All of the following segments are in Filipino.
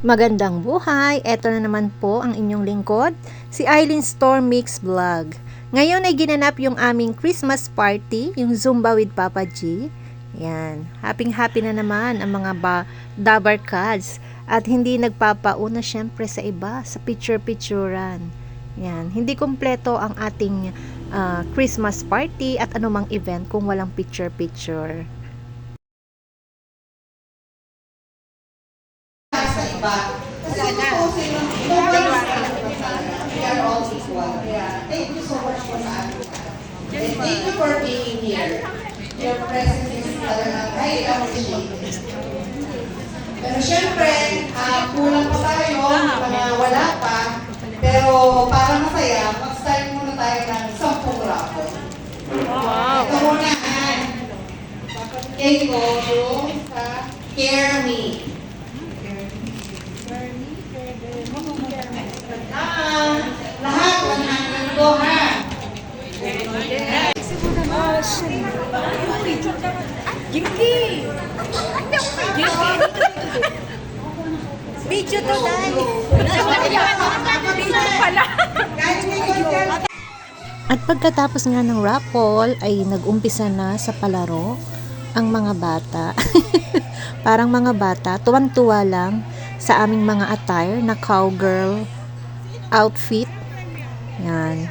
Magandang buhay! Eto na naman po ang inyong lingkod, si Eileen Storm Mix Vlog. Ngayon ay ginanap yung aming Christmas party, yung Zumba with Papa G. Yan, happy na naman ang mga Dabar Cats at hindi nagpapauna syempre sa iba, sa picture-picturean. Yan, hindi kumpleto ang ating Christmas party at anumang event kung walang picture-picture. Thank you so much for that. And thank you for being here. Your presence is talagang highly appreciated. Pero syempre, kulang pa tayo, mga wala pa. Pero para masaya, mag-start muna tayo ng 10 raffle. Wow! Ito muna, Okay, go yung Care Me. Lahat, 100 go ha. Video to dahil. At pagkatapos nga ng raffle ay nag-umpisa na sa palaro ang mga bata. Parang mga bata, tuwang-tuwa lang sa aming mga attire na cowgirl outfit. Yan.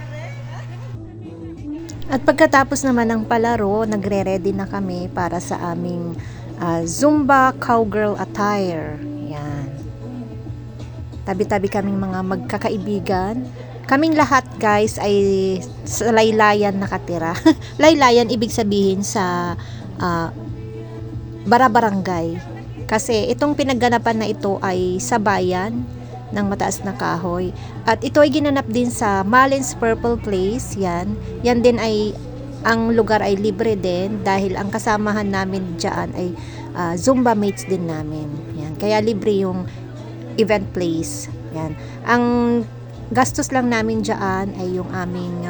At pagkatapos naman ng palaro, nagre-ready na kami para sa aming Zumba cowgirl attire. Yan. Tabi-tabi kaming mga magkakaibigan. Kaming lahat guys ay sa laylayan nakatira. Laylayan ibig sabihin sa barabarangay. Kasi itong pinagganapan na ito ay sa bayan ng Mataas na Kahoy. At ito ay ginanap din sa Malins Purple Place. Yan. Yan din ay, ang lugar ay libre din dahil ang kasamahan namin dyan ay Zumba mates din namin. Yan. Kaya libre yung event place. Yan. Ang gastos lang namin dyan ay yung aming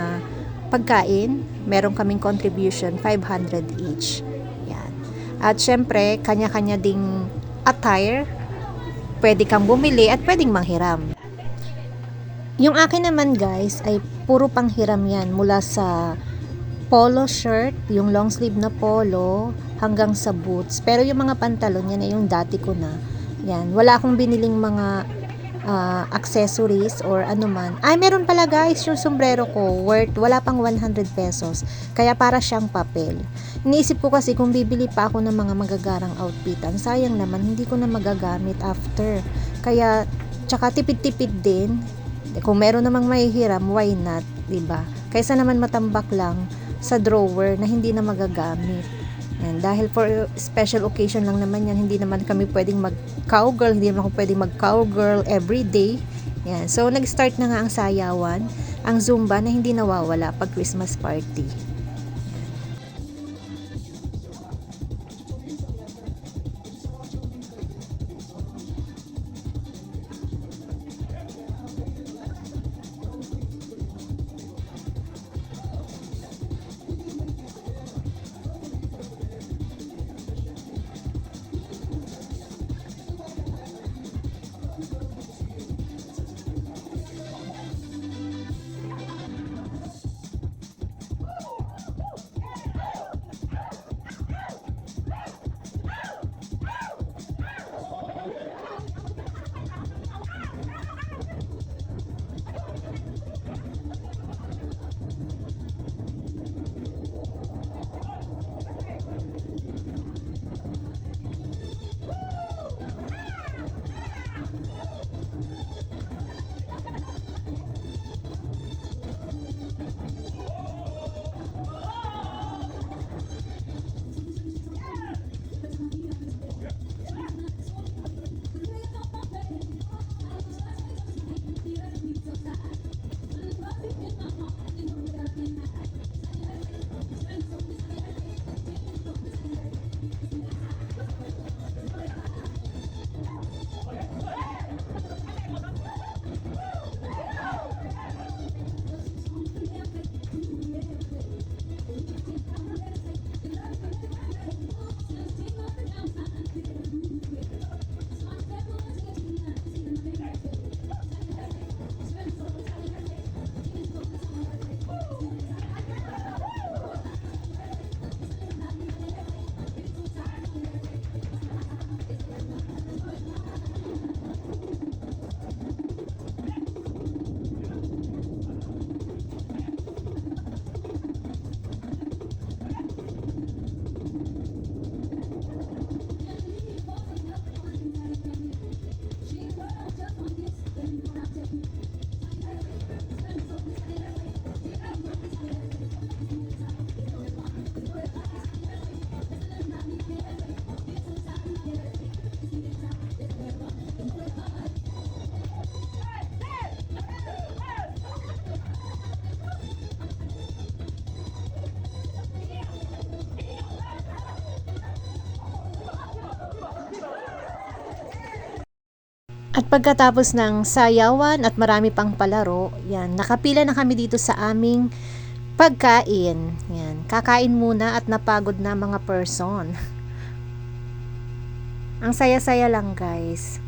pagkain. Meron kaming contribution, 500 each. Yan. At syempre, kanya-kanya ding attire. Pwede kang bumili at pwedeng manghiram. Yung akin naman guys ay puro panghiram yan, mula sa polo shirt, yung long sleeve na polo hanggang sa boots. Pero yung mga pantalon yan ay yung dati ko na. Yan, wala akong biniling mga accessories or anuman. Ay, meron pala guys, yung sombrero ko worth wala pang 100 pesos. Kaya para siyang papel. Iniisip ko kasi kung bibili pa ako ng mga magagarang outfitan, sayang naman, hindi ko na magagamit after. Kaya, tsaka tipid-tipid din. Kung meron namang mahihiram, why not? Diba? Kaysa naman matambak lang sa drawer na hindi na magagamit. And dahil for special occasion lang naman yan, hindi naman kami pwedeng mag-cowgirl, hindi naman ako pwedeng mag-cowgirl everyday. Yan. So, nag-start na nga ang sayawan, ang Zumba na hindi nawawala pag Christmas party. At pagkatapos ng sayawan at marami pang palaro, yan, nakapila na kami dito sa aming pagkain. Yan, kakain muna at napagod na mga person. Ang saya-saya lang guys.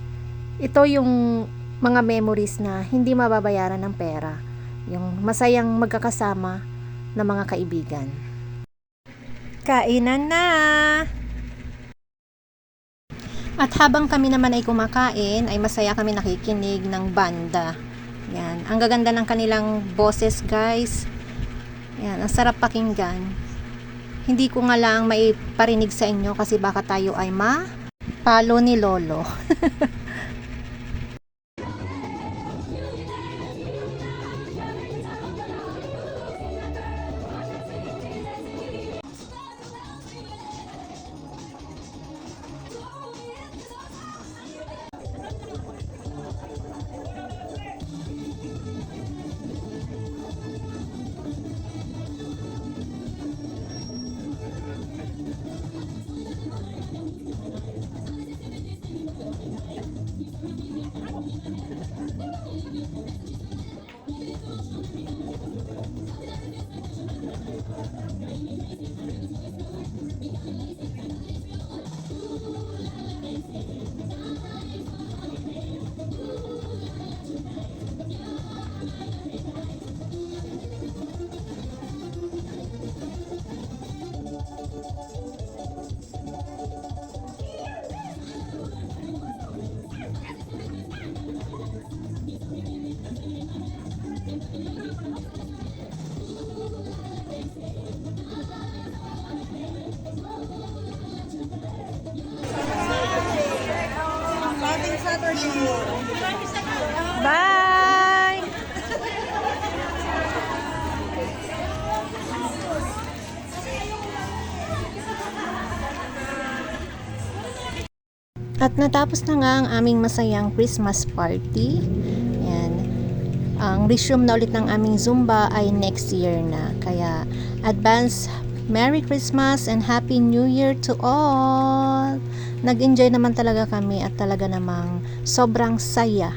Ito yung mga memories na hindi mababayaran ng pera. Yung masayang magkakasama na mga kaibigan. Kainan na! At habang kami naman ay kumakain, ay masaya kami nakikinig ng banda. Yan, ang gaganda ng kanilang boses guys. Yan, ang sarap pakinggan. Hindi ko nga lang maiparinig sa inyo kasi baka tayo ay palo ni Lolo. Bye! At natapos na nga ang aming masayang Christmas party. Yan. Ang resume na ulit ng aming Zumba ay next year na. Kaya advance Merry Christmas and Happy New Year to all! Nag-enjoy naman talaga kami at talaga namang sobrang saya